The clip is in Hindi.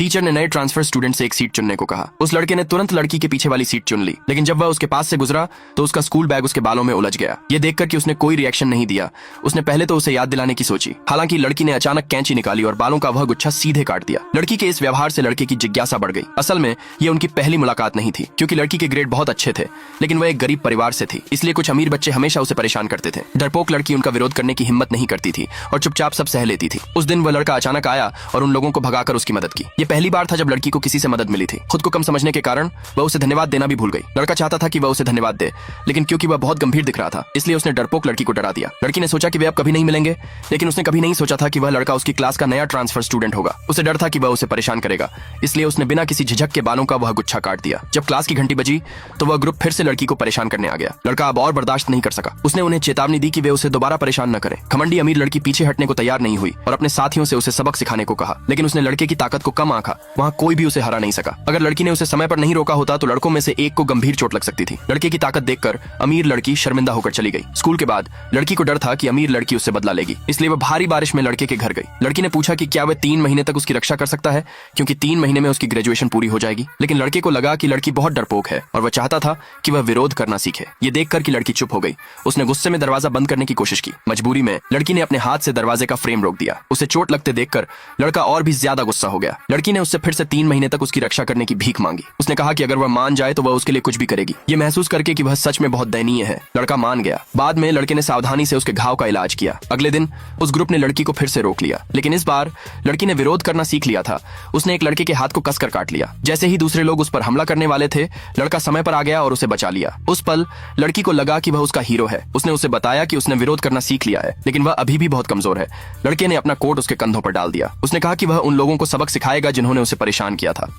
टीचर ने नए ट्रांसफर स्टूडेंट से एक सीट चुनने को कहा। उस लड़के ने तुरंत लड़की के पीछे वाली सीट चुन ली, लेकिन जब वह उसके पास से गुजरा तो उसका स्कूल बैग उसके बालों में उलझ गया। ये देखकर कि उसने कोई रिएक्शन नहीं दिया, उसने पहले तो उसे याद दिलाने की सोची। हालांकि लड़की ने अचानक कैंची निकाली और बालों का वह गुच्छा सीधे काट दिया। लड़की के इस व्यवहार से लड़के की जिज्ञासा बढ़ गई। असल में ये उनकी पहली मुलाकात नहीं थी, क्योंकि लड़की के ग्रेड बहुत अच्छे थे, लेकिन वह एक गरीब परिवार से थी, इसलिए कुछ अमीर बच्चे हमेशा उसे परेशान करते थे। डरपोक लड़की उनका विरोध करने की हिम्मत नहीं करती थी और चुपचाप सब सह लेती थी। उस दिन वह लड़का अचानक आया और उन लोगों को भगाकर उसकी मदद की। ये पहली बार था जब लड़की को किसी से मदद मिली थी। खुद को कम समझने के कारण वह उसे धन्यवाद देना भी भूल गई। लड़का चाहता था कि वह उसे धन्यवाद दे, लेकिन क्योंकि वह बहुत गंभीर दिख रहा था, इसलिए उसने डरपोक लड़की को डरा दिया। लड़की ने सोचा कि वे अब कभी नहीं मिलेंगे, लेकिन उसने कभी नहीं सोचा था कि वह लड़का उसकी क्लास का नया ट्रांसफर स्टूडेंट होगा। उसे डर था कि वह उसे परेशान करेगा, इसलिए उसने बिना किसी झिझक के बालों का वह गुच्छा काट दिया। जब क्लास की घंटी बजी तो वह ग्रुप फिर से लड़की को परेशान करने आ गया। लड़का अब और बर्दाश्त नहीं कर सका। उसने उन्हें चेतावनी दी कि वे उसे दोबारा परेशान न करें। घमंडी अमीर लड़की पीछे हटने को तैयार नहीं हुई और अपने साथियों से उसे सबक सिखाने को कहा, लेकिन उसने लड़के की ताकत को कम आंका। वहां कोई भी उसे हरा नहीं सका। अगर लड़की ने उसे समय पर नहीं रोका होता तो लड़कों में से एक को गंभीर चोट लग सकती थी। लड़के की ताकत देखकर अमीर लड़की शर्मिंदा होकर चली गई। स्कूल के बाद लड़की को डर था कि अमीर लड़की उससे बदला लेगी, इसलिए वह भारी बारिश में लड़के के घर गई। लड़की ने पूछा कि क्या वह 3 महीने तक उसकी रक्षा कर सकता है, क्योंकि 3 महीने में उसकी ग्रेजुएशन पूरी हो जाएगी। लेकिन लड़के को लगा कि लड़की बहुत डरपोक है और वह चाहता था कि वह विरोध करना सीखे। ये देखकर कि लड़की चुप हो गई, उसने गुस्से में दरवाजा बंद करने की कोशिश की। मजबूरी में लड़की ने अपने हाथ से दरवाजे का फ्रेम रोक दिया। उसे चोट लगते देखकर लड़का और भी ज्यादा गुस्सा हो गया। लड़की ने उससे फिर से 3 महीने तक उसकी रक्षा करने की भीख मांगी। उसने कहा कि अगर वह मान जाए तो वह उसके लिए कुछ भी करेगी। ये महसूस करके कि वह सच में बहुत दयनीय है, लड़का मान गया। बाद में लड़के ने सावधानी से उसके घाव का इलाज किया। अगले दिन उस ग्रुप ने लड़की को फिर से रोक लिया, लेकिन इस बार लड़की ने विरोध करना सीख लिया था। उसने एक लड़के के हाथ को कसकर काट लिया। जैसे ही दूसरे लोग उस पर हमला करने वाले थे, लड़का समय पर आ गया और उसे बचा लिया। उस पल लड़की को लगा कि वह उसका हीरो है। उसने उसे बताया कि उसने विरोध करना सीख लिया है, लेकिन वह अभी भी बहुत कमजोर है। लड़के ने अपना कोट उसके कंधों पर डाल दिया। उसने कहा कि वह उन लोगों को सबक सिखाएगा जिन्होंने उसे परेशान किया था।